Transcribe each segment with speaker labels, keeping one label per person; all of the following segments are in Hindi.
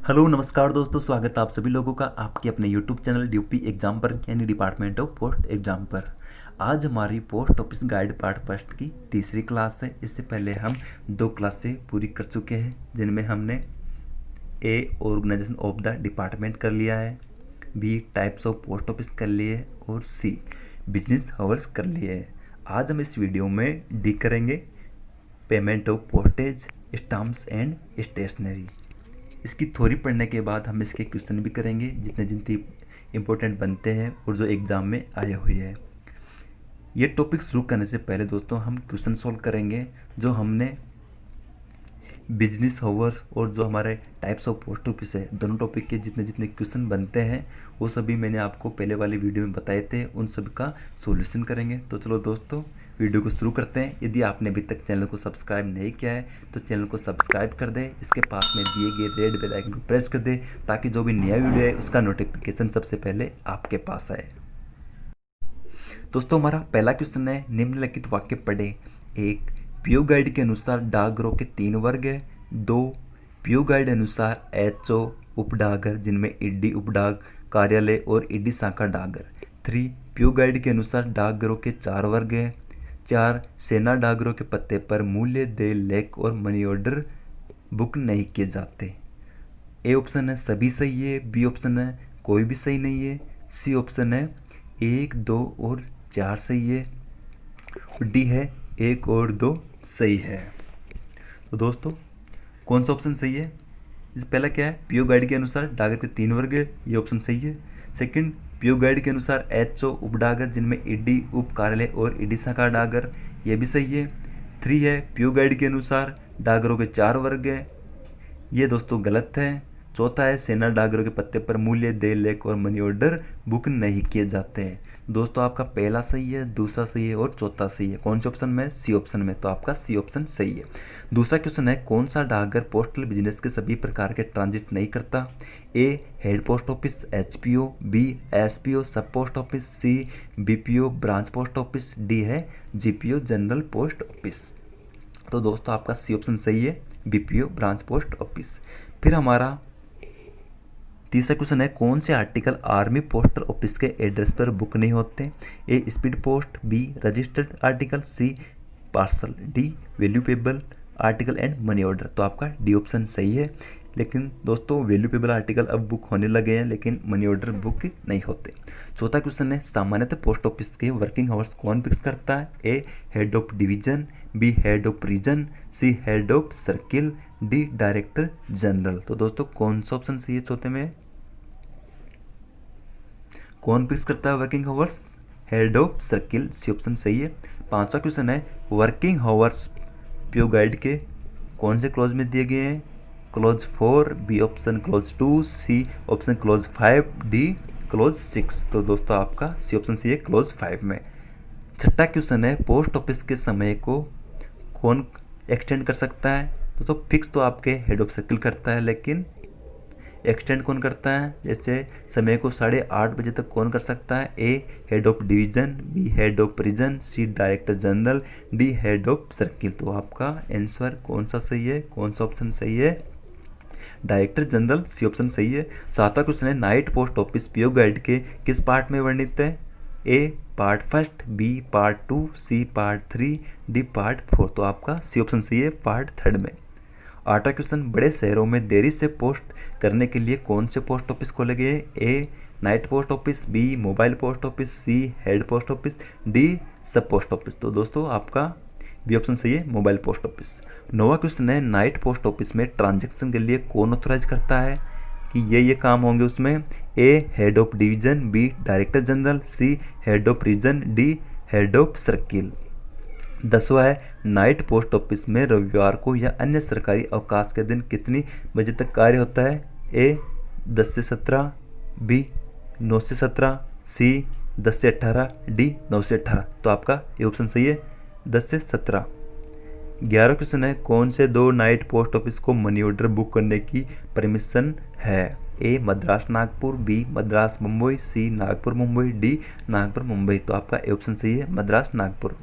Speaker 1: हेलो नमस्कार दोस्तों, स्वागत है आप सभी लोगों का आपके अपने यूट्यूब चैनल ड्यूपी एग्जाम पर यानी डिपार्टमेंट ऑफ पोस्ट एग्जाम पर। आज हमारी post office guide part first की तीसरी क्लास है। इससे पहले हम दो क्लासें पूरी कर चुके हैं, जिनमें हमने A organisation of the department कर लिया है, B types of post office कर लिए और सी बिजनेस हावर्स कर लिए है। आज हम इस वीडियो में डी करेंगे, payment of postage, stamps and stationery. इसकी थ्योरी पढ़ने के बाद हम इसके क्वेश्चन भी करेंगे, जितने जितने इम्पोर्टेंट बनते हैं और जो एग्ज़ाम में आए हुए हैं। ये टॉपिक शुरू करने से पहले दोस्तों हम क्वेश्चन सॉल्व करेंगे, जो हमने बिजनेस हावर्स और जो हमारे टाइप्स ऑफ पोस्ट ऑफिस है, दोनों टॉपिक के जितने जितने क्वेश्चन बनते हैं वो सभी मैंने आपको पहले वाली वीडियो में बताए थे, उन सब का सॉल्यूशन करेंगे। तो चलो दोस्तों वीडियो को शुरू करते हैं। यदि आपने अभी तक चैनल को सब्सक्राइब नहीं किया है तो चैनल को सब्सक्राइब कर दें, इसके पास में दिए गए रेड बेल आइकन को प्रेस कर दें, ताकि जो भी नया वीडियो है उसका नोटिफिकेशन सबसे पहले आपके पास आए। दोस्तों हमारा पहला क्वेश्चन है, निम्नलिखित वाक्य पढ़े। एक, पीओ गाइड के अनुसार डाकघरों के 3 वर्ग है। 2, पीओ गाइड अनुसार एचओ उपडाकघर, जिनमें ईडी उपडाक कार्यालय और ईडी शाखा डाकघर। 3, पीओ गाइड के अनुसार डाकघरों के 4 वर्ग है। 4, सेना डाकघरों के पत्ते पर मूल्य दे लेख और मनी ऑर्डर बुक नहीं किए जाते। ए ऑप्शन है सभी सही है, बी ऑप्शन है कोई भी सही नहीं है, सी ऑप्शन है 1, 2 और 4 सही है, और डी है 1 और 2 सही है। तो दोस्तों कौन सा ऑप्शन सही है? इस पहला क्या है, पीओ गाइड के अनुसार डाकघर के 3 वर्ग है, ये ऑप्शन सही है। सेकंड, पीओ गाइड के अनुसार एचओ उपडाकघर, जिनमें ईडी उप कार्यालय और ईडी शाखा डाकघर, ये भी सही है। 3 है, पीओ गाइड के अनुसार डाकघरों के 4 वर्ग है, ये दोस्तों गलत है। चौथा है, सेना डाकघरों के पत्ते पर मूल्य दे लेख और मनी ऑर्डर बुक नहीं किए जाते हैं। दोस्तों आपका पहला सही है, दूसरा सही है और चौथा सही है। कौन से ऑप्शन में? सी ऑप्शन में। तो आपका सी ऑप्शन सही है। दूसरा क्वेश्चन है, कौन सा डाकघर पोस्टल बिजनेस के सभी प्रकार के ट्रांजिट नहीं करता? A head post office HPO, B SPO sub post office, C BPO branch post office, D है जीपीओ जनरल पोस्ट ऑफिस। तो दोस्तों आपका सी ऑप्शन सही है, बीपीओ ब्रांच पोस्ट ऑफिस। फिर हमारा तीसरा क्वेश्चन है, कौन से आर्टिकल आर्मी पोस्टल ऑफिस के एड्रेस पर बुक नहीं होते? A speed post, B registered article, C parcel, D valuable article and money order. तो आपका डी ऑप्शन सही है। लेकिन दोस्तों वैल्यूएबल आर्टिकल अब बुक होने लगे हैं, लेकिन मनी ऑर्डर बुक नहीं होते। चौथा क्वेश्चन है, सामान्यतः पोस्ट ऑफिस के वर्किंग आवर्स कौन फिक्स करता है? A head of division, B head of region, C head of circle, D director general. तो दोस्तों कौन सा ऑप्शन सही है चौथे में? कौन फिक्स करता है working hours? Head of circle, C option सही है। पांचवा क्वेश्चन है, वर्किंग आवर्स पीओ गाइड के कौन से क्लॉज में दिए गए हैं? Clause 4, B option clause 2, C option clause 5, D clause 6। तो दोस्तों आपका सी ऑप्शन सही है, क्लॉज 5 में। छठा क्वेश्चन है, पोस्ट ऑफिस के समय को कौन एक्सटेंड कर सकता है? दोस्तों फिक्स तो आपके हेड ऑफ सर्किल करता है, लेकिन एक्सटेंड कौन करता है? जैसे समय को 8:30 बजे तक कौन कर सकता है? A head of division, B head of region, C director general, D head of circle. तो आपका आंसर कौन सा सही है? कौन सा ऑप्शन सही है? डायरेक्टर जनरल, सी ऑप्शन सही है। सातवां क्वेश्चन है, night post office PO guide के किस पार्ट में वर्णित है? A part first, B part 2, C part 3, D part 4। तो आपका सी ऑप्शन सही है, पार्ट 3 में। आठवां क्वेश्चन, बड़े शहरों में देरी से पोस्ट करने के लिए कौन से पोस्ट ऑफिस खोले गए? A night post office, B mobile post office, C head post office, D sub post office. तो दोस्तों आपका बी ऑप्शन सही है, मोबाइल पोस्ट ऑफिस। नौवां क्वेश्चन है, नाइट पोस्ट ऑफिस में ट्रांजैक्शन के लिए कौन ऑथोराइज करता है कि ये काम होंगे उसमें? A head of division, B director general, C head of region, D head of circle. 10वां है, नाइट पोस्ट ऑफिस में रविवार को या अन्य सरकारी अवकाश के दिन कितनी बजे तक कार्य होता है? ए 10 से 17, बी 9 से 17, सी 10 से 18, डी 9 से 18। तो आपका ये ऑप्शन सही है, 10 से 17। 11वां क्वेश्चन है, कौन से 2 नाइट पोस्ट ऑफिस को मनी ऑर्डर बुक करने की परमिशन है? ए मद्रास नागपुर, बी मद्रास मुंबई, सी नागपुर मुंबई, डी नागपुर मुंबई। तो आपका ए ऑप्शन सही है, मद्रास नागपुर।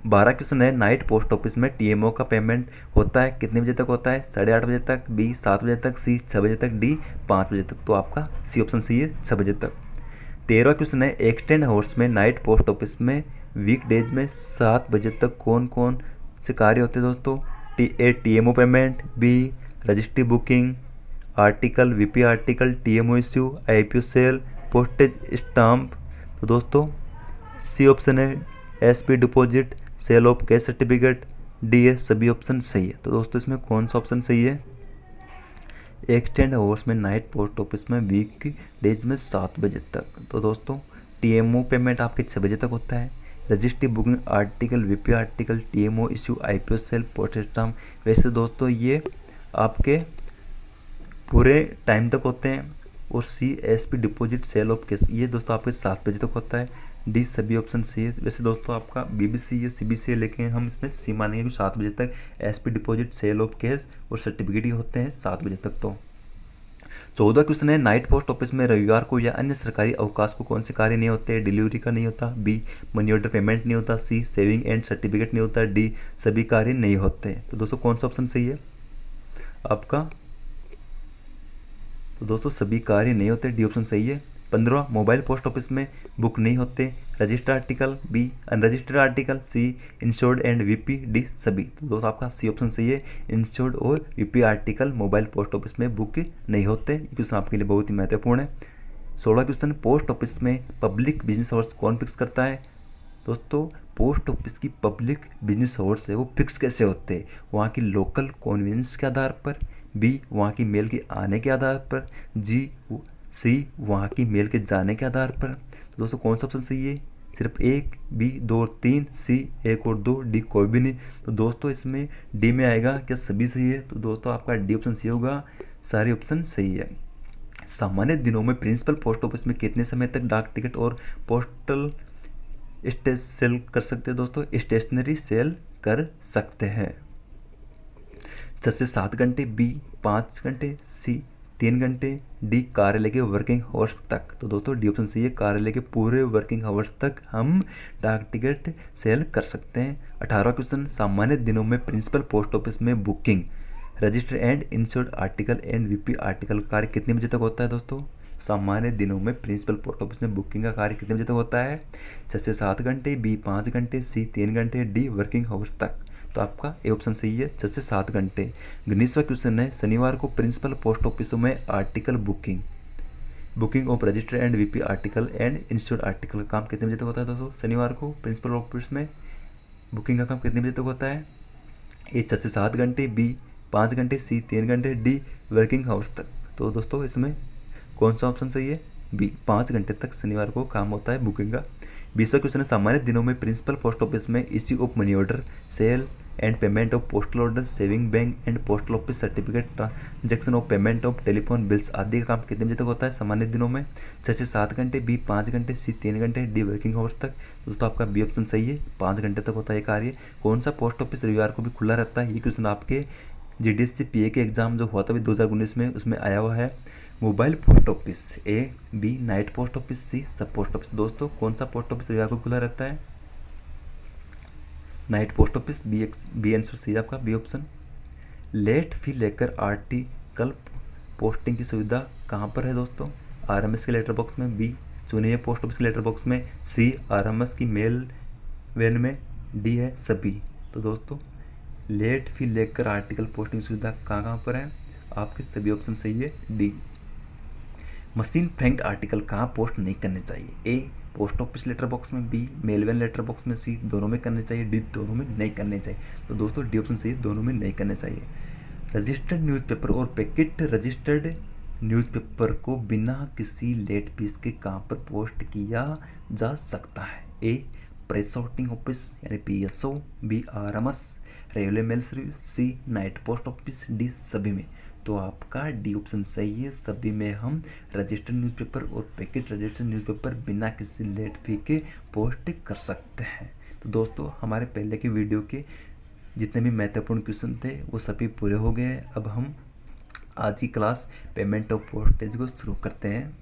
Speaker 1: 12 क्वेश्चन है, नाइट पोस्ट ऑफिस में टीएमओ का पेमेंट होता है कितने बजे तक होता है? 8:30 बजे तक, बी 7 बजे तक, सी 6 बजे तक, डी 5 बजे तक। तो आपका सी ऑप्शन सही है, 6 बजे तक। 13वां क्वेश्चन है, एक्सटेंड आवर्स में नाइट पोस्ट ऑफिस में वीकडेज में 7 बजे तक कौन कौन से कार्य होते हैं दोस्तों? A TMO payment, B registry booking, article VP article, TMO issue, IPO sale, postage stamp. तो दोस्तों सी ऑप्शन है SP deposit, sale of cash certificate, D है सभी ऑप्शन सही है। तो दोस्तों इसमें कौन सा ऑप्शन सही है? एक्सटेंड आवर्स में नाइट पोस्ट ऑफिस में वीक डेज में 7 बजे तक। तो दोस्तों टीएमओ पेमेंट आपके 6 बजे तक होता है, registry booking article VP article, TMO issue, IPO sale, postage stamp, वैसे दोस्तों ये आपके पूरे टाइम तक होते हैं। और C SP deposit, sale of cash, ये दोस्तों आपके 7 बजे तक होता है। डी सभी ऑप्शन सी है। वैसे दोस्तों आपका बीबीसी या सीबीसी है, लेकिन हम इसमें सी मानेंगे कि 7 बजे तक SP deposit, sale of cash और सर्टिफिकेट ही होते हैं 7 बजे तक। तो 14 क्वेश्चन है, नाइट पोस्ट ऑफिस में रविवार को या अन्य सरकारी अवकाश को कौन से कार्य नहीं होते? डिलीवरी का नहीं होता, बी मनी ऑर्डर पेमेंट नहीं होता, सी सेविंग एंड सर्टिफिकेट नहीं होता, डी सभी कार्य नहीं होते। तो दोस्तों कौन सा ऑप्शन सही है आपका? तो दोस्तों सभी कार्य नहीं होते, डी ऑप्शन सही है। 15 मोबाइल पोस्ट ऑफिस में बुक नहीं होते, registered article, B unregistered article, C insured and VP, D सभी। तो दोस्तों आपका सी ऑप्शन सही है, इंश्योर्ड और VP article mobile post office में बुक नहीं होते। ये क्वेश्चन आपके लिए बहुत ही महत्वपूर्ण है। 16 क्वेश्चन, पोस्ट ऑफिस में पब्लिक बिजनेस आवर्स कौन फिक्स करता है? दोस्तों पोस्ट ऑफिस की पब्लिक बिजनेस आवर्स है वो फिक्स कैसे होते हैं? वहाँ की लोकल कन्वीनियंस के आधार पर, बी वहाँ की मेल के आने के आधार पर, सी वहाँ की मेल के जाने के आधार पर। तो दोस्तों कौन सा ऑप्शन सही है? सिर्फ एक, बी 2 और 3, सी 1 और 2, डी कोई भी नहीं। तो दोस्तों इसमें डी में आएगा क्या सभी सही है? तो दोस्तों आपका डी ऑप्शन सही होगा, सारे ऑप्शन सही है। सामान्य दिनों में प्रिंसिपल पोस्ट ऑफिस में कितने समय तक डाक टिकट और पोस्टल सेल कर सकते हैं? दोस्तों स्टेशनरी सेल कर सकते हैं 6 से 7 घंटे, बी 5 घंटे, सी 3 घंटे, डी कार्यालय के वर्किंग आवर्स तक। तो दोस्तों डी ऑप्शन सही है, कार्यालय के पूरे वर्किंग आवर्स तक हम डाक टिकट सेल कर सकते हैं। 18वां क्वेश्चन, सामान्य दिनों में प्रिंसिपल पोस्ट ऑफिस में booking, register and insured article and VP article का कार्य कितने बजे तक होता है? दोस्तों सामान्य दिनों में प्रिंसिपल पोस्ट ऑफिस में बुकिंग का कार्य कितने बजे तक होता है? 6 से 7 घंटे, बी 5 घंटे, सी 3 घंटे, डी वर्किंग आवर्स तक। तो आपका ए ऑप्शन सही है, 6 से 7 घंटे। 19वां क्वेश्चन है, शनिवार को प्रिंसिपल पोस्ट ऑफिसों में article booking of register and VP article and insured article का काम कितने बजे तक होता है? दोस्तों शनिवार को प्रिंसिपल ऑफिस में बुकिंग का काम कितने बजे तक होता है? ए 6 से 7 घंटे, बी 5 घंटे, सी 3 घंटे, डी वर्किंग आवर्स तक। तो दोस्तों इसमें कौन सा ऑप्शन सही है? बी 5 घंटे तक शनिवार को काम होता है बुकिंग का। 20वां क्वेश्चन है, सामान्य दिनों में प्रिंसिपल पोस्ट ऑफिस में issue of money order, sale and payment of postal order, saving bank and postal office certificate, transaction of payment of telephone bills आदि का काम कितने बजे तक होता है सामान्य दिनों में? 6 से 7 घंटे, बी 5 घंटे, सी 3 घंटे, डी वर्किंग आवर्स तक। दोस्तों आपका बी ऑप्शन सही है, 5 घंटे तक होता है कार्य। कौन सा पोस्ट ऑफिस रविवार को भी खुला रहता है? ये क्वेश्चन आपके जीडीएससी पीए के एग्जाम जो हुआ था अभी 2019 में, उसमें आया हुआ है। Mobile post office, A B night post office, C sub post office. दोस्तों कौन सा पोस्ट ऑफिस रविवार को खुला रहता है? Night post office, B answer C आपका बी ऑप्शन। लेट फी लेकर आर्टिकल पोस्टिंग की सुविधा कहाँ पर है? दोस्तों आरएमएस के लेटर बॉक्स में, बी चुने पोस्ट ऑफिस के लेटर बॉक्स में, सी आरएमएस की मेल वैन में, डी है सभी। तो दोस्तों लेट फी लेकर आर्टिकल पोस्टिंग सुविधा कहाँ कहाँ पर है? आपके सभी ऑप्शन सही है, डी। मशीन फ्रैंक्ड आर्टिकल कहाँ पोस्ट नहीं करने चाहिए? ए पोस्ट ऑफिस लेटर बॉक्स में, बी मेलवेन लेटर बॉक्स में, सी दोनों में करने चाहिए, डी दोनों में नहीं करने चाहिए। तो दोस्तों डी ऑप्शन सही है, दोनों में नहीं करने चाहिए। रजिस्टर्ड न्यूज़पेपर और पैकेट रजिस्टर्ड न्यूज़पेपर को बिना किसी लेट फीस के कहाँ पर पोस्ट किया जा सकता है? ए प्रेस सॉर्टिंग ऑफिस यानी PSO, B RMS, railway mail service, C night post office, D सभी में। तो आपका डी ऑप्शन सही है, सभी में हम रजिस्टर्ड न्यूज़पेपर और पैकेट रजिस्टर्ड न्यूज़पेपर बिना किसी लेट फी के पोस्ट कर सकते हैं। तो दोस्तों हमारे पहले के वीडियो के जितने भी महत्वपूर्ण क्वेश्चन थे वो सभी पूरे हो गए हैं। अब हम आज की क्लास पेमेंट ऑफ पोस्टेज को शुरू करते हैं।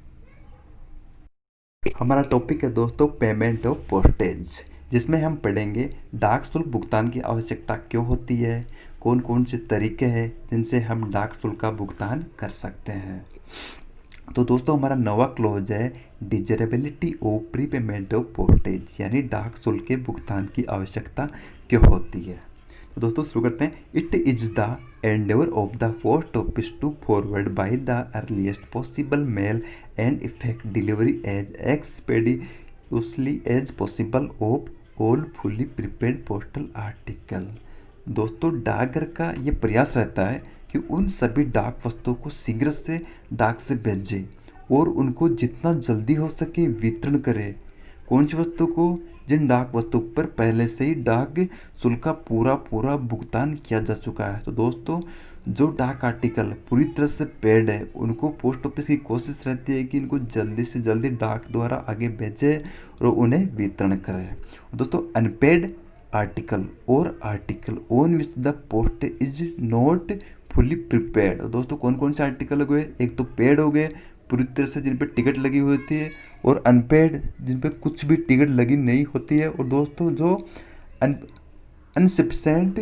Speaker 1: हमारा टॉपिक है दोस्तों पेमेंट ऑफ पोस्टेज, जिसमें हम पढ़ेंगे डाक शुल्क भुगतान की आवश्यकता क्यों होती है, कौन कौन से तरीके हैं जिनसे हम डाक शुल्क का भुगतान कर सकते हैं। तो दोस्तों हमारा नवा क्लोज है desirability of prepayment of postage, यानी डाक शुल्क के भुगतान की आवश्यकता क्यों होती है। तो दोस्तों शुरू करते हैं। It is the endeavor of the post office to forward by the earliest possible mail and effect delivery as expeditiously as possible of all fully prepaid postal article। दोस्तों डाकघर का ये प्रयास रहता है कि उन सभी डाक वस्तुओं को शीघ्र से डाक से भेजे और उनको जितना जल्दी हो सके वितरण करे। कौन सी वस्तु को? जिन डाक वस्तु पर पहले से ही डाक शुल्क का पूरा भुगतान किया जा चुका है। तो दोस्तों जो डाक आर्टिकल पूरी तरह से पेड है उनको पोस्ट ऑफिस की कोशिश रहती है कि इनको जल्दी से जल्दी डाक द्वारा आगे भेजे और उन्हें वितरण करें। दोस्तों अनपेड आर्टिकल और article on which the post is not fully prepared. दोस्तों कौन कौन से आर्टिकल हो गए? एक तो पेड हो गए पूरी तरह से जिन पर टिकट लगी हुई होती है, और अनपेड जिन पर कुछ भी टिकट लगी नहीं होती है, और दोस्तों जो अनसफिशिएंट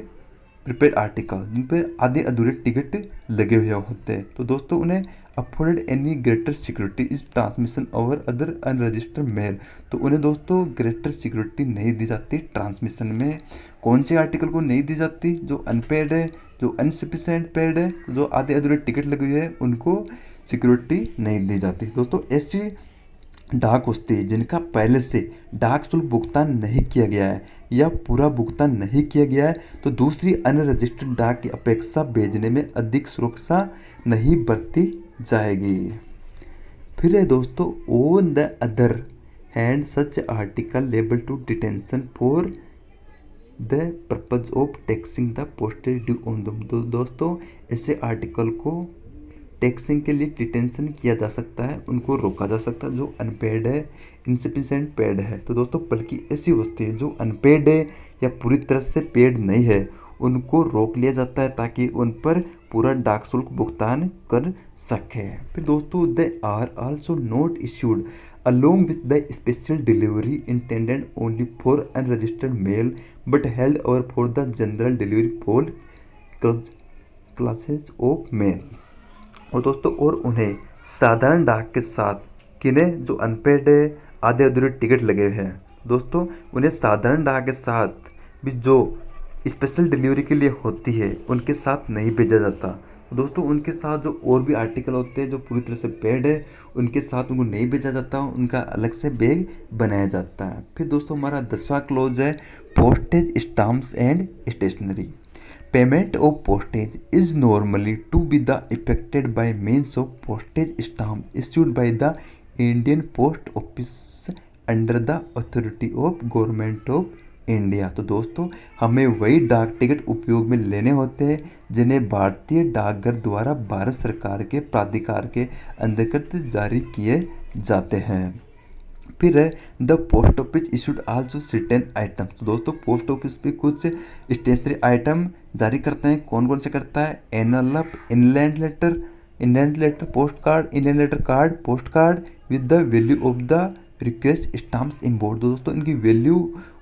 Speaker 1: प्रिपेड आर्टिकल जिन पर आधे अधूरे टिकट लगे हुए होते हैं। तो दोस्तों उन्हें afforded any greater security is transmission over other unregistered mail. तो उन्हें दोस्तों ग्रेटर सिक्योरिटी नहीं दी जाती ट्रांसमिशन में। कौन से आर्टिकल को नहीं दी जाती? जो अनपेड है, जो अनसफिशिएंट पेड है, जो आधे अधूरे टिकट लगे हुए हैं उनको सिक्योरिटी नहीं दी जाती। दोस्तों ऐसी डाक वस्तुएं जिनका पहले से डाक शुल्क भुगतान नहीं किया गया है या पूरा भुगतान नहीं किया गया है, तो दूसरी अनरजिस्टर्ड डाक की अपेक्षा भेजने में अधिक सुरक्षा नहीं बरती जाएगी। फिर है दोस्तों on the other hand such article liable to detention for the purpose of taxing the postage due on them. तो दोस्तों ऐसे आर्टिकल को टैक्सिंग के लिए डिटेंशन किया जा सकता है, उनको रोका जा सकता है जो अनपेड है, इनसफिशिएंट पेड है। तो दोस्तों बल्कि ऐसी वस्तुएं जो अनपेड है या पूरी तरह से पेड नहीं है उनको रोक लिया जाता है ताकि उन पर पूरा डाक शुल्क भुगतान कर सके। फिर दोस्तों they are also not issued along with the special delivery intended only for unregistered mail but held over for the general delivery for classes of mail। और दोस्तों और उन्हें साधारण डाक के साथ किन्हें? जो अनपेड है, आधे अधूरे टिकट लगे हुए हैं, दोस्तों उन्हें साधारण डाक के साथ भी जो स्पेशल डिलीवरी के लिए होती है उनके साथ नहीं भेजा जाता। तो दोस्तों उनके साथ जो और भी आर्टिकल होते हैं जो पूरी तरह से पेड है उनके साथ उनको नहीं भेजा जाता, उनका अलग से बैग बनाया जाता है। फिर दोस्तों हमारा 10वां क्लोज है postage stamps and stationery. Payment of postage is normally to be the effected by means of postage stamp issued by the Indian post office under the authority of government of India. तो दोस्तों हमें वही डाक टिकट उपयोग में लेने होते हैं जिन्हें भारतीय डाकघर द्वारा भारत सरकार के प्राधिकार के अंतर्गत जारी किए जाते हैं। फिर है the post office issued also certain item. तो दोस्तों पोस्ट ऑफिस भी कुछ स्टेशनरी आइटम जारी करते हैं। कौन कौन से करता है? Envelope, inland letter, post card, inland letter card, post card with the value of the requisite stamps embossed. दोस्तों इनकी वैल्यू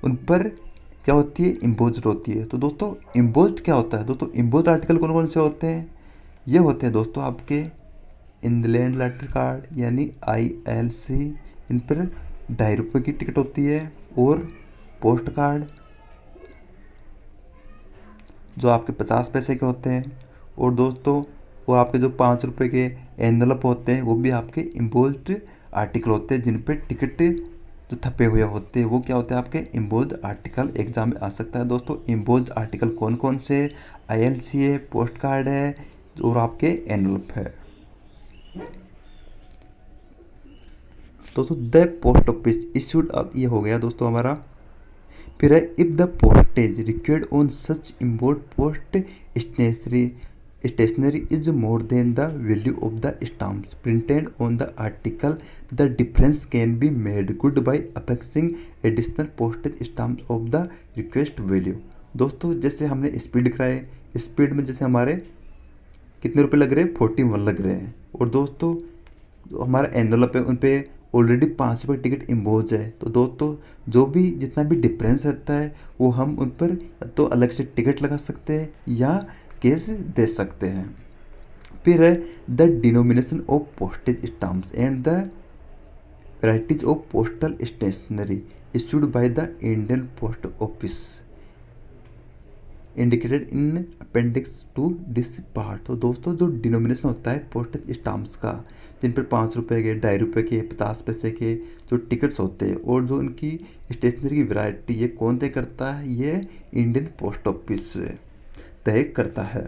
Speaker 1: उन पर क्या होती है? इम्पोज्ड होती है। तो दोस्तों इम्पोज्ड क्या होता है? दोस्तों इम्पोज्ड आर्टिकल कौन कौन से होते हैं? ये होते हैं दोस्तों आपके इनलैंड लेटर कार्ड यानी ILC, इन पर ₹2.5 की टिकट होती है, और पोस्ट कार्ड जो आपके 50 पैसे के होते हैं, और दोस्तों और आपके जो ₹5 के एनवलप होते हैं वो भी आपके इम्पोज्ड आर्टिकल होते हैं जिन पर टिकट जो थपे हुए होते हैं वो क्या होते हैं? आपके इम्पोज्ड आर्टिकल एग्जाम में आ सकता है। दोस्तों इम्पोज्ड आर्टिकल कौन कौन से? ILC है, पोस्ट कार्ड है और आपके एनवलप है। दोस्तों द पोस्ट ऑफिस इशूड, अब ये हो गया दोस्तों हमारा। फिर है if the postage required on such import post stationery is more than the value of the stamps printed on the article, the difference can be made good by affixing additional postage stamps of the requisite value. दोस्तों जैसे हमने स्पीड कराए, स्पीड में जैसे हमारे कितने रुपए लग रहे हैं? 41 लग रहे हैं, और दोस्तों जो हमारा एनवलप है उन पे ऑलरेडी 5 रुपये की टिकट इम्पोज है। तो दोस्तों जो भी जितना भी डिफरेंस रहता है वो हम उन पर तो अलग से टिकट लगा सकते हैं या कैश दे सकते हैं। फिर है the denomination of postage stamps and the varieties of postal stationery issued by the Indian post office indicated in appendix to this part. तो दोस्तों जो डिनोमिनेशन होता है पोस्टेज स्टाम्प्स का, जिन पर 5 रुपये के, 2.5 रुपये के, 50 पैसे के जो टिकट्स होते हैं और जो उनकी स्टेशनरी की वैरायटी ये कौन तय करता है, ये इंडियन पोस्ट ऑफिस तय करता है।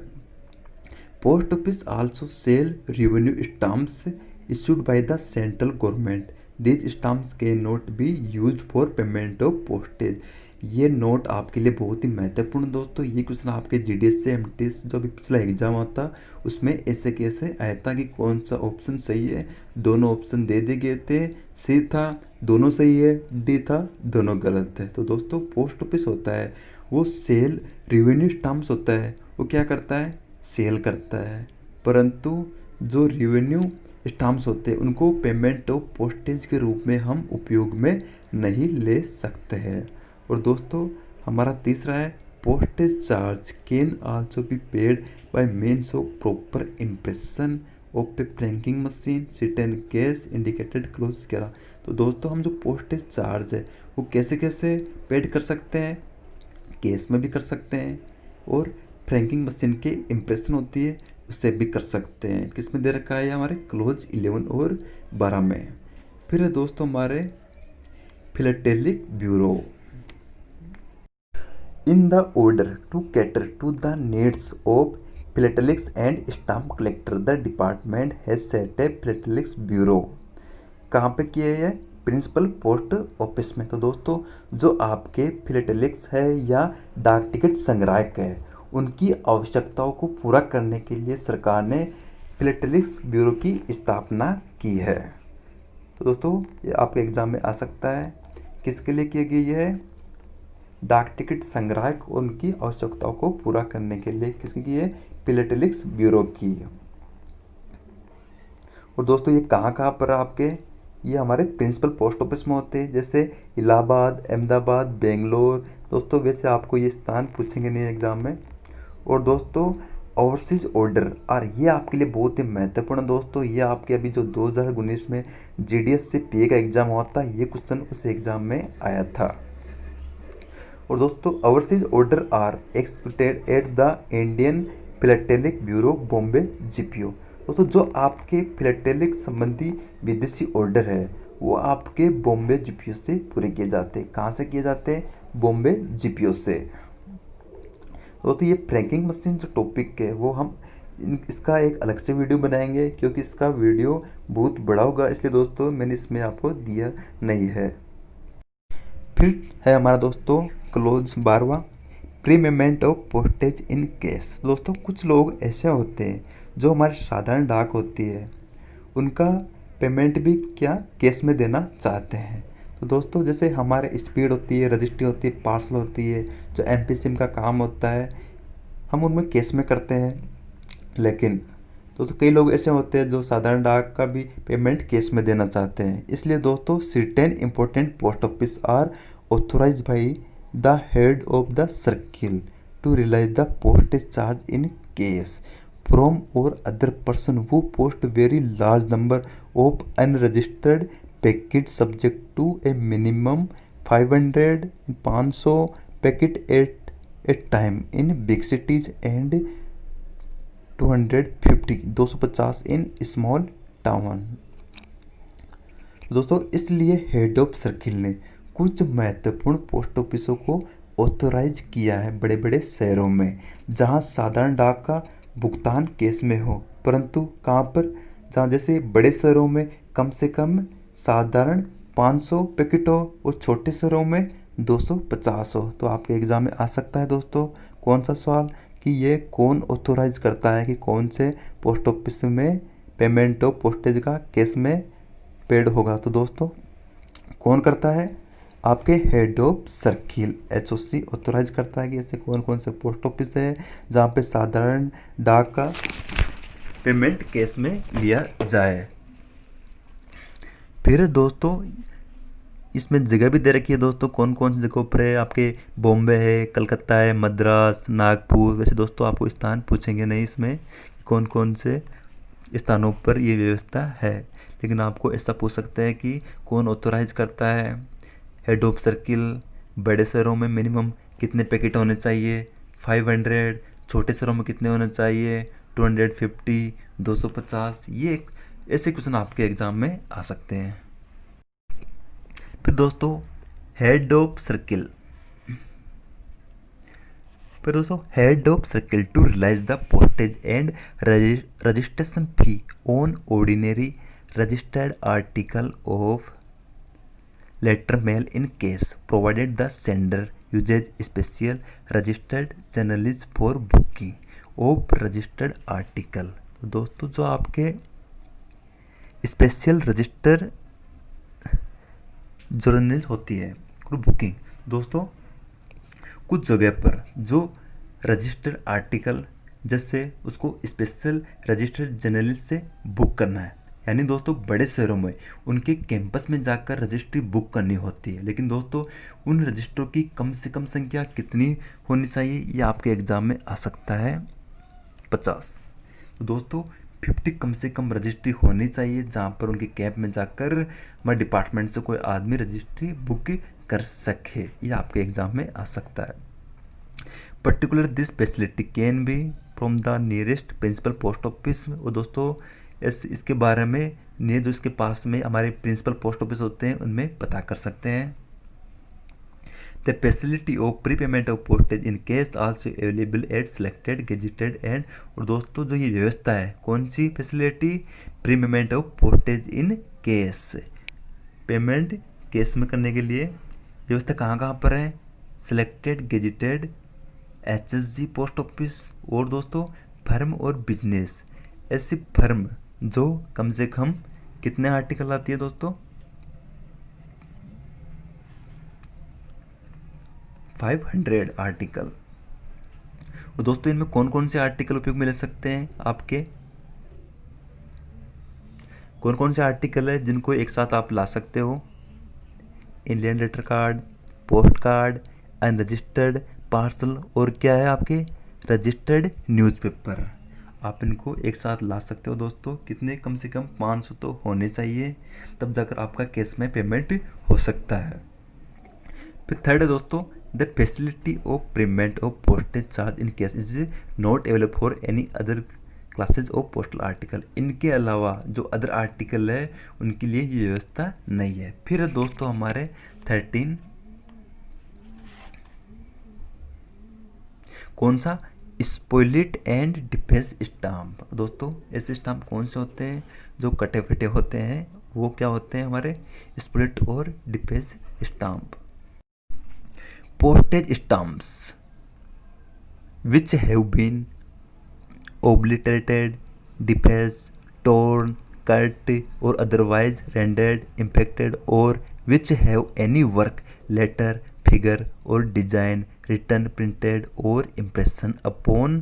Speaker 1: Post office also sell revenue stamps issued by the central government. These stamps can not be used for payment of postage. ये नोट आपके लिए बहुत ही महत्वपूर्ण दोस्तों। ये क्वेश्चन आपके जीडीएस से एमटीएस जो भी पिछला एग्जाम होता उसमें ऐसे कैसे आया था कि कौन सा ऑप्शन सही है। दोनों ऑप्शन दे दिए गए थे, सी था दोनों सही है, डी था दोनों गलत है। तो दोस्तों पोस्ट ऑफिस होता है वो सेल रेवेन्यू स्टाम्प्स होता है वो क्या करता है, सेल करता है, परंतु जो रेवेन्यू स्टाम्प्स होते हैं उनको पेमेंट ऑफ पोस्टेज के रूप में हम उपयोग में नहीं ले सकते हैं। और दोस्तों हमारा तीसरा है postage charge can also be paid by means of proper impression of a franking machine certain cash indicated clause करा। तो दोस्तों हम जो पोस्टेज चार्ज है वो कैसे कैसे पेड कर सकते हैं, कैश में भी कर सकते हैं और फ्रैंकिंग मशीन के इम्प्रेशन होती है उससे भी कर सकते हैं। किस में दे रखा है हमारे क्लोज 11 और 12 में। फिर है दोस्तों हमारे philatelic bureau. In the order to cater to the needs of philatelics and stamp collector the department has set a philatelics bureau. कहाँ पे किया है, प्रिंसिपल पोस्ट ऑफिस में। तो दोस्तों जो आपके फिलेटेलिक्स है या डाक टिकट संग्राहक है उनकी आवश्यकताओं को पूरा करने के लिए सरकार ने फिलेटेलिक्स ब्यूरो की स्थापना की है। तो दोस्तों ये आपके एग्जाम में आ सकता है, किसके लिए की गई है, डाक टिकट संग्राहक और उनकी आवश्यकताओं को पूरा करने के लिए किसकी की है, फिलेटेलिक्स ब्यूरो की। और दोस्तों ये कहाँ कहाँ पर आपके, ये हमारे प्रिंसिपल पोस्ट ऑफिस में होते हैं, जैसे इलाहाबाद, अहमदाबाद, बेंगलोर। दोस्तों वैसे आपको ये स्थान पूछेंगे नहीं एग्जाम में। और दोस्तों ओवरसीज ऑर्डर, और ये आपके लिए बहुत ही महत्वपूर्ण दोस्तों। ये आपके अभी जो 2019 में जीडीएस से पीए का एग्जाम हुआ था ये क्वेश्चन उस एग्जाम में आया था। और दोस्तों overseas order are executed at the Indian philatelic bureau Bombay GPO. दोस्तों जो आपके फिलेटेलिक संबंधी विदेशी ऑर्डर है वो आपके बॉम्बे जीपीओ से पूरे किए जाते हैं। कहाँ से किए जाते हैं, बॉम्बे जीपीओ से। दोस्तों ये फ्रैंकिंग मशीन जो टॉपिक है वो हम इसका एक अलग से वीडियो बनाएंगे क्योंकि इसका वीडियो बहुत बड़ा होगा, इसलिए दोस्तों मैंने इसमें आपको दिया नहीं है। फिर है हमारा दोस्तों क्लोज 12वां, prepayment of postage in cash. दोस्तों कुछ लोग ऐसे होते हैं जो हमारी साधारण डाक होती है उनका पेमेंट भी क्या कैश में देना चाहते हैं। तो दोस्तों जैसे हमारे स्पीड होती है, रजिस्ट्री होती है, पार्सल होती है, जो एमपी सिम का काम होता है हम उनमें कैश में करते हैं। लेकिन दोस्तों कई लोग ऐसे होते हैं जो साधारण डाक का भी पेमेंट कैश में देना चाहते हैं। इसलिए दोस्तों certain important post office are authorise by the head of the circle to realise the postage charge in cash from और other person who post very large number of unregistered packets subject to a minimum 500 packet at a time in big cities and 250 in small town। दोस्तों इसलिए हेड ऑफ सर्किल ने कुछ महत्वपूर्ण पोस्ट ऑफिसों को ऑथोराइज किया है बड़े बड़े शहरों में जहां साधारण डाक का भुगतान कैश में हो, परंतु कहाँ पर, जहाँ जैसे बड़े शहरों में कम से कम साधारण 500 पैकेट हो और छोटे शहरों में 250 हो। तो आपके एग्जाम में आ सकता है दोस्तों कौन सा सवाल कि ये कौन ऑथोराइज करता है कि कौन से पोस्ट ऑफिस में पेमेंट ऑफ पोस्टेज का कैश में पेड होगा। तो दोस्तों कौन करता है, आपके हेड ऑफ सर्किल एचओसी ऑथोराइज करता है कि ऐसे कौन कौन से पोस्ट ऑफिस है जहाँ पे साधारण डाक का पेमेंट कैश में लिया जाए। फिर दोस्तों इसमें जगह भी दे रखी है दोस्तों, कौन कौन सी जगहों पर है। आपके बॉम्बे है, कलकत्ता है, मद्रास, नागपुर। वैसे दोस्तों आपको स्थान पूछेंगे नहीं इसमें कौन कौन से स्थानों पर ये व्यवस्था है, लेकिन आपको ऐसा पूछ सकते हैं कि कौन ऑथोराइज करता है। हेड ऑफ सर्किल, बड़े शहरों में मिनिमम कितने पैकेट होने चाहिए, 500। छोटे शहरों में कितने होने चाहिए, 250, 250। ये ऐसे क्वेश्चन आपके एग्जाम में आ सकते हैं। फिर दोस्तों head of circle, to realise the postage and registration fee on ordinary registered article of letter mail in case provided the sender uses special registered journalist for booking of registered article. तो दोस्तों जो आपके स्पेशल रजिस्टर जर्नलिस्ट होती है बुकिंग, दोस्तों कुछ जगह पर जो रजिस्टर्ड आर्टिकल जैसे उसको स्पेशल रजिस्टर्ड जर्नलिस्ट से बुक करना है, यानी दोस्तों बड़े शहरों में उनके कैंपस में जाकर रजिस्ट्री बुक करनी होती है। लेकिन दोस्तों उन रजिस्टरों की कम से कम संख्या कितनी होनी चाहिए, ये आपके एग्जाम में आ सकता है 50। तो दोस्तों 50 कम से कम रजिस्ट्री होनी चाहिए जहाँ पर उनके कैंप में जाकर हमारे डिपार्टमेंट से कोई आदमी रजिस्ट्री बुक कर सके, ये आपके एग्जाम में आ सकता है। Particular this facility can be from the nearest principal post office. और दोस्तों इसके बारे में जो इसके पास में हमारे प्रिंसिपल पोस्ट ऑफिस होते हैं उनमें पता कर सकते हैं। The facility of prepayment of postage in cash also available at selected gazetted and. और दोस्तों जो ये व्यवस्था है, कौन सी facility, prepayment of postage in cash, payment cash में करने के लिए व्यवस्था कहाँ कहाँ पर है, selected gazetted, HSG post office. और दोस्तों फर्म और बिजनेस, ऐसी फर्म जो कम से कम कितने आर्टिकल आती है दोस्तों, 500 आर्टिकल। और दोस्तों इनमें कौन कौन से आर्टिकल उपयोग में ले सकते हैं, आपके कौन कौन से आर्टिकल है जिनको एक साथ आप ला सकते हो, Indian letter card, post card, unregistered parcel, और क्या है आपके रजिस्टर्ड न्यूज़पेपर। आप इनको एक साथ ला सकते हो दोस्तों, कितने, कम से कम 500 तो होने चाहिए, तब जाकर आपका केस में पेमेंट हो सकता है। फिर थर्ड है दोस्तों the facility of payment of postage charge in case is not available for any other classes of postal article. इनके अलावा जो अदर आर्टिकल है उनके लिए ये व्यवस्था नहीं है। फिर दोस्तों हमारे 13 कौन सा, स्पॉइल्ड एंड डिफेज स्टाम्प। दोस्तों ऐसे स्टाम्प कौन से होते हैं जो कटे फटे होते हैं, वो क्या होते हैं हमारे स्पॉइल्ड और defaced stamp. Postage stamps which have been obliterated, defaced, torn, cut or otherwise rendered infected, or which have any work, letter, figure or design written, printed or impression upon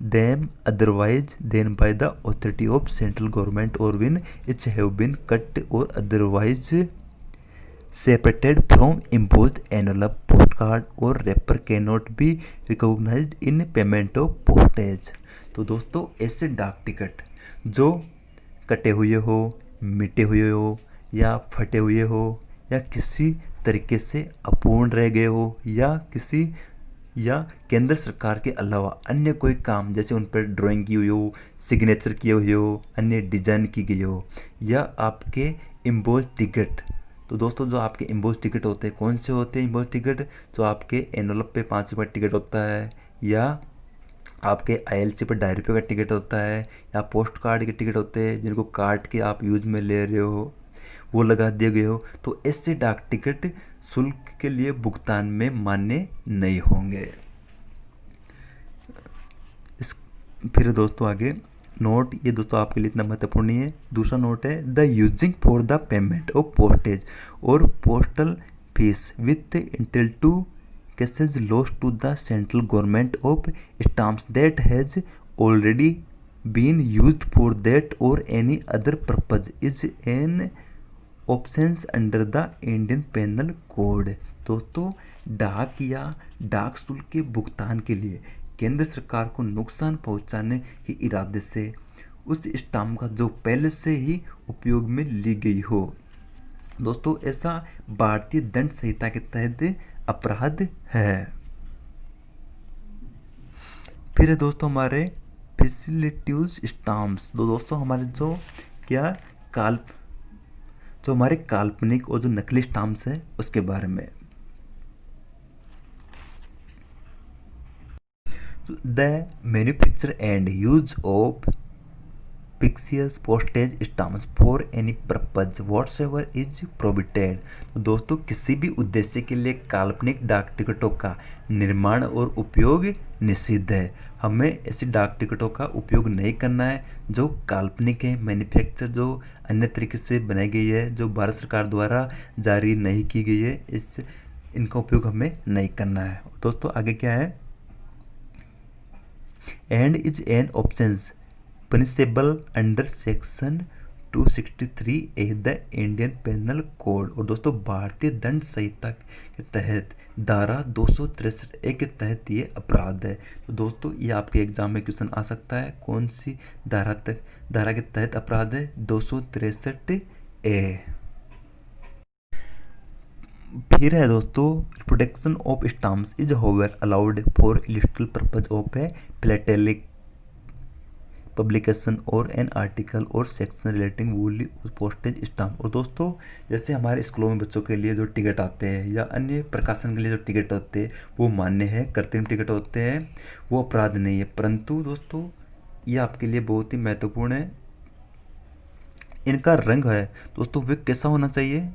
Speaker 1: them otherwise than by the authority of central government, or when which have been cut or otherwise separated from embossed envelope, postcard or wrapper cannot be recognized in payment of postage। तो दोस्तों ऐसे डाक टिकट जो कटे हुए हो, मिटे हुए हो या फटे हुए हो या किसी तरीके से अपूर्ण रह गए हो या केंद्र सरकार के अलावा अन्य कोई काम, जैसे उन पर ड्राइंग की हुई हो, सिग्नेचर किए हुए हो, अन्य डिजाइन की गई हो, या आपके इम्बोज टिकट। तो दोस्तों जो आपके इम्बोज टिकट होते हैं, कौन से होते हैं इम्बोज टिकट, जो आपके एनवलप पे 5 रुपये टिकट होता है, या आपके ILC पर 2.5 रुपये का टिकट होता है, या पोस्ट कार्ड के टिकट होते हैं जिनको काट के आप यूज में ले रहे हो, वो लगा दिए गए हो। तो ऐसे डाक टिकट शुल्क के लिए भुगतान में मान्य नहीं होंगे। फिर दोस्तों आगे नोट, ये दोस्तों आपके लिए इतना महत्वपूर्ण नहीं है। दूसरा नोट है the using for the payment of postage और postal fees with intent to cases lost to the central government of stamps that has already been used for that or any other purpose is an options under the Indian penal code. दोस्तों, डाक या डाक शुल्क के भुगतान के लिए केंद्र सरकार को नुकसान पहुंचाने के इरादे से उस स्टाम्प का जो पहले से ही उपयोग में ली गई हो। दोस्तों, ऐसा भारतीय दंड संहिता के तहत अपराध है। फिर है दोस्तों हमारे फैसिलिटीज स्टाम्प्स। दोस्तों हमारे जो हमारे काल्पनिक और जो नकली स्टाम्प्स है उसके बारे में। The manufacture and use of fictitious postage stamps for any purpose whatsoever is prohibited. तो दोस्तों, किसी भी उद्देश्य के लिए काल्पनिक डाक टिकटों का निर्माण और उपयोग निषिद्ध है। हमें ऐसी डाक टिकटों का उपयोग नहीं करना है जो काल्पनिक है, मैन्युफैक्चर जो अन्य तरीके से बनाई गई है, जो भारत सरकार द्वारा जारी नहीं की गई है, इनका उपयोग हमें नहीं करना है। दोस्तों आगे क्या है, and is an options punishable under section 263 A the Indian penal code. और दोस्तों, भारतीय दंड संहिता के तहत धारा 263 ए के तहत ये अपराध है। तो दोस्तों, ये आपके एग्जाम में क्वेश्चन आ सकता है, कौन सी धारा के तहत अपराध है, 263 ए। फिर है दोस्तों, protection of stamps is however allowed for electrical purpose of a philatelic publication और एन आर्टिकल और section relating wholly postage stamp. और दोस्तों, जैसे हमारे स्कूलों में बच्चों के लिए जो टिकट आते हैं या अन्य प्रकाशन के लिए जो टिकट होते हैं वो मान्य है, कृत्रिम टिकट होते हैं, वो अपराध नहीं है। परंतु दोस्तों, ये आपके लिए बहुत ही महत्वपूर्ण है, इनका रंग है दोस्तों वे कैसा होना चाहिए,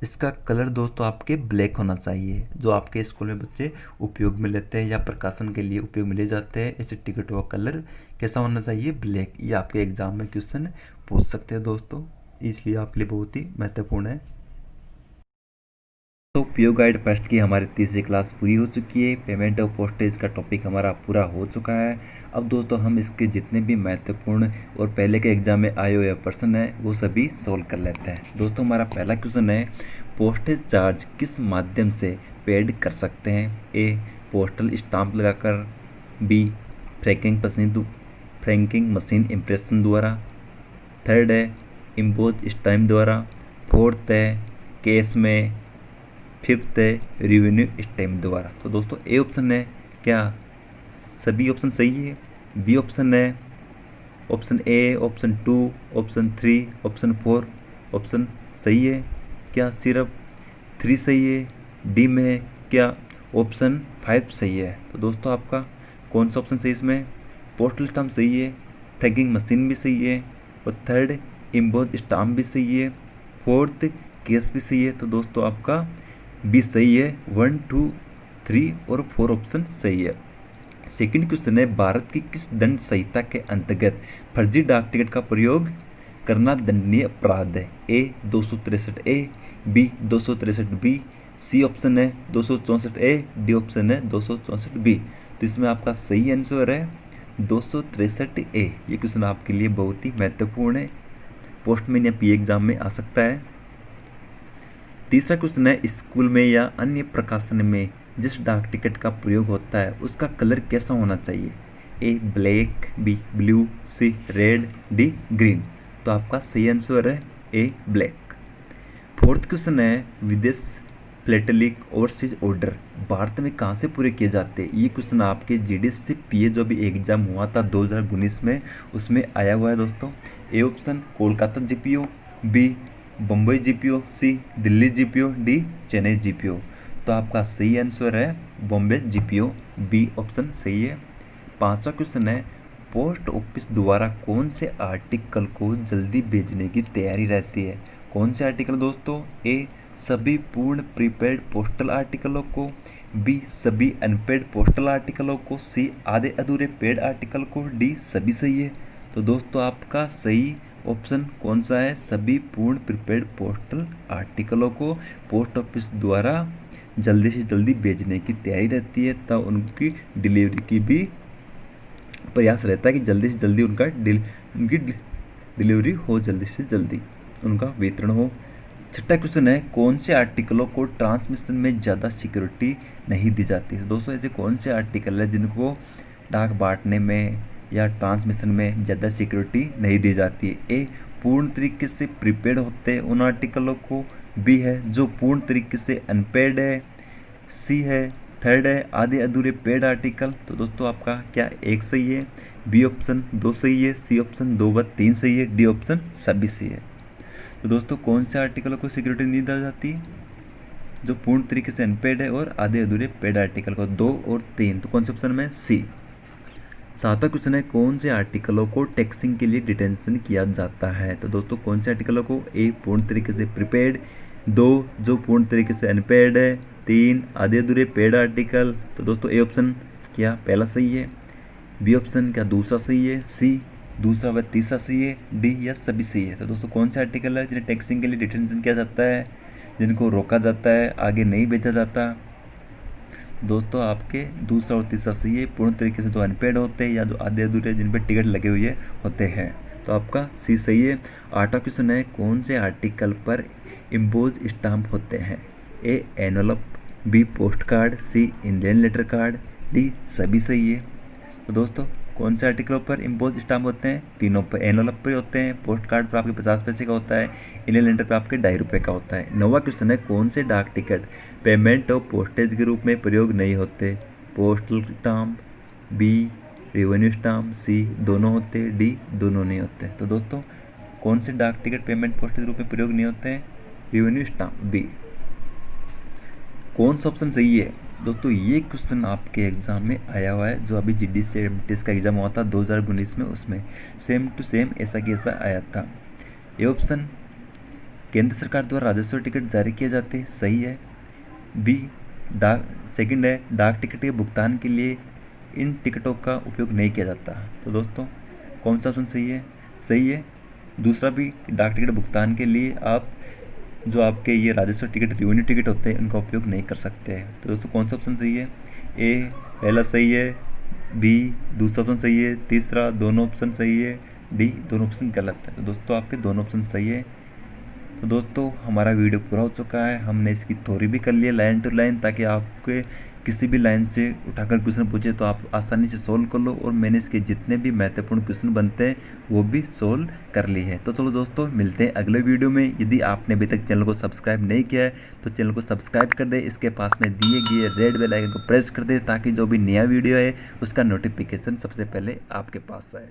Speaker 1: इसका कलर दोस्तों आपके ब्लैक होना चाहिए। जो आपके स्कूल में बच्चे उपयोग में लेते हैं या प्रकाशन के लिए उपयोग में ले जाते हैं, ऐसे टिकटों का कलर कैसा होना चाहिए, ब्लैक। ये आपके एग्जाम में क्वेश्चन पूछ सकते हैं दोस्तों, इसलिए आपके लिए बहुत ही महत्वपूर्ण है। तो पीओ गाइड फर्स्ट की हमारी तीसरी क्लास पूरी हो चुकी है। पेमेंट ऑफ पोस्टेज का टॉपिक हमारा पूरा हो चुका है। अब दोस्तों हम इसके जितने भी महत्वपूर्ण और पहले के एग्जाम में आए हुए प्रश्न है वो सभी सोल्व कर लेते हैं। दोस्तों हमारा पहला क्वेश्चन है, पोस्टेज चार्ज किस माध्यम से पेड कर सकते हैं। ए पोस्टल स्टाम्प लगाकर, बी फ्रैंकिंग मशीन इम्प्रेशन द्वारा, थर्ड है इम्पोज स्टैम्प द्वारा, फोर्थ है कैश में, फिफ्थ है रेवेन्यू स्टैम्प द्वारा। तो दोस्तों ए ऑप्शन है क्या सभी ऑप्शन सही है, बी ऑप्शन है option A, option 2, option 3, option 4 option सही है क्या सिर्फ 3 सही है, डी में क्या ऑप्शन 5 सही है। तो दोस्तों आपका कौन सा ऑप्शन सही इसमें, पोस्टल स्टाम्प सही है, फ्रैंकिंग मशीन भी सही है, और थर्ड इम्पोज स्टाम्प भी सही है, फोर्थ कैश भी सही है। तो दोस्तों आपका बी सही है, 1, 2, 3 और 4 ऑप्शन सही है। सेकंड क्वेश्चन है, भारत की किस दंड संहिता के अंतर्गत फर्जी डाक टिकट का प्रयोग करना दंडनीय अपराध है। ए 263 ए, बी 263 बी, सी ऑप्शन है 264 ए, डी ऑप्शन है 264 बी। तो इसमें आपका सही आंसर है 263 ए। ये क्वेश्चन आपके लिए बहुत ही महत्वपूर्ण है, पोस्टमैन या पी एग्जाम में आ सकता है। तीसरा क्वेश्चन है, स्कूल में या अन्य प्रकाशन में जिस डाक टिकट का प्रयोग होता है उसका कलर कैसा होना चाहिए। ए ब्लैक, बी ब्लू, सी रेड, डी ग्रीन। तो आपका सही आंसर है ए ब्लैक। फोर्थ क्वेश्चन है, विदेश प्लेटलिक ओवरसीज ऑर्डर भारत में कहाँ से पूरे किए जाते हैं। ये क्वेश्चन आपके जीडीसी पीए जो भी एग्जाम हुआ था 2019 में उसमें आया हुआ है दोस्तों। A option Kolkata GPO, B Bombay GPO, C Delhi GPO, D Chennai GPO. तो आपका सही आंसर है बॉम्बे जीपीओ, बी ऑप्शन सही है। पांचवा क्वेश्चन है, पोस्ट ऑफिस द्वारा कौन से आर्टिकल को जल्दी भेजने की तैयारी रहती है। कौन से आर्टिकल दोस्तों, ए सभी पूर्ण प्रीपेड पोस्टल आर्टिकलों को, बी सभी अनपेड पोस्टल आर्टिकलों को, सी आधे अधूरे पेड आर्टिकल को, डी सभी सही है। तो दोस्तों आपका सही ऑप्शन कौन सा है, सभी पूर्ण प्रीपेड पोस्टल आर्टिकलों को पोस्ट ऑफिस द्वारा जल्दी से जल्दी भेजने की तैयारी रहती है, तब उनकी डिलीवरी की भी प्रयास रहता है कि जल्दी से जल्दी उनकी डिलीवरी हो जल्दी से जल्दी। उनका वितरण हो। छठा क्वेश्चन है, कौन से आर्टिकलों को ट्रांसमिशन में ज़्यादा सिक्योरिटी नहीं दी जाती है। तो दोस्तों ऐसे कौन से आर्टिकल है जिनको डाक बांटने में या ट्रांसमिशन में ज़्यादा सिक्योरिटी नहीं दी जाती है। ए, पूर्ण तरीके से प्रीपेड होते हैं उन आर्टिकलों को। बी है, जो पूर्ण तरीके से अनपेड है। सी है, थर्ड है, आधे अधूरे पेड आर्टिकल। तो दोस्तों आपका क्या एक सही है, बी ऑप्शन 2 सही है, सी ऑप्शन 2 व 3 सही है, डी ऑप्शन सभी सही है। तो दोस्तों कौन से आर्टिकलों को सिक्योरिटी नहीं दी जाती, जो पूर्ण तरीके से अनपेड है और आधे अधूरे पेड आर्टिकल को, 2 और 3। तो कौन से ऑप्शन में सी। सातवां क्वेश्चन है, कौन से आर्टिकलों को टैक्सिंग के लिए डिटेंशन किया जाता है। तो दोस्तों कौन से आर्टिकलों को, ए पूर्ण तरीके से प्रीपेड, 2 जो पूर्ण तरीके से अनपेड है, 3 आधे अधूरे पेड आर्टिकल। तो दोस्तों ए ऑप्शन क्या पहला सही है, बी ऑप्शन क्या दूसरा सही है, सी दूसरा व तीसरा सही है, डी या सभी सही है। तो दोस्तों कौन से आर्टिकल है जिन्हें टैक्सिंग के लिए डिटेंशन किया जाता है, जिनको रोका जाता है, आगे नहीं भेजा जाता। दोस्तों आपके दूसरा और तीसरा सही है, पूर्ण तरीके से जो अनपेड होते हैं या जो आधे अधूरे जिन पर टिकट लगे हुए होते हैं। तो आपका सी सही है। आठवां क्वेश्चन है, कौन से आर्टिकल पर इम्पोज स्टाम्प होते हैं। ए एनवलप, बी पोस्ट कार्ड, सी इंडियन लेटर कार्ड, डी सभी सही है। तो दोस्तों कौन से आर्टिकलों पर इम्पोज स्टाम्प होते हैं, तीनों पर। एनवलप पर होते हैं, पोस्ट कार्ड पर आपके 50 पैसे का होता है, इंडियन लेटर पर आपके 2.5 रुपये का होता है। 9वां क्वेश्चन है, कौन से डाक टिकट पेमेंट और पोस्टेज के रूप में प्रयोग नहीं होते। Postal stamp, B revenue stamp, C दोनों होते, डी दोनों नहीं होते। तो दोस्तों कौन से डाक टिकट पेमेंट पोस्टेज के रूप में प्रयोग नहीं होते हैं, रेवेन्यू स्टाम्प, बी। कौन सा ऑप्शन सही है। दोस्तों ये क्वेश्चन आपके एग्जाम में आया हुआ है, जो अभी जीडी टेस्ट का एग्जाम हुआ था 2019 में, उसमें सेम टू सेम ऐसा की ऐसा आया था। ये ऑप्शन, केंद्र सरकार द्वारा राजस्व टिकट जारी किए जाते, सही है। बी सेकंड है, डाक टिकट के भुगतान के लिए इन टिकटों का उपयोग नहीं किया जाता। तो दोस्तों कौन सा ऑप्शन सही है, सही है। दूसरा भी, डाक टिकट भुगतान के लिए आप जो आपके ये राजस्व टिकट रेवेन्यू टिकट होते हैं उनका उपयोग नहीं कर सकते हैं। तो दोस्तों कौन सा ऑप्शन सही है, ए पहला सही है, बी दूसरा ऑप्शन सही है, तीसरा दोनों ऑप्शन सही है, डी दोनों ऑप्शन गलत है। तो दोस्तों आपके दोनों ऑप्शन सही है। तो दोस्तों हमारा वीडियो पूरा हो चुका है, हमने इसकी थ्योरी भी कर ली है लाइन टू लाइन, ताकि आपके किसी भी लाइन से उठाकर क्वेश्चन पूछे तो आप आसानी से सोल्व कर लो। और मैंने इसके जितने भी महत्वपूर्ण क्वेश्चन बनते हैं वो भी सोल्व कर ली है। तो चलो दोस्तों मिलते हैं अगले वीडियो में। यदि आपने अभी तक चैनल को सब्सक्राइब नहीं किया है तो चैनल को सब्सक्राइब कर दे, इसके पास में दिए गए रेड बेल आइकन को प्रेस कर दे, ताकि जो भी नया वीडियो है उसका नोटिफिकेशन सबसे पहले आपके पास आए।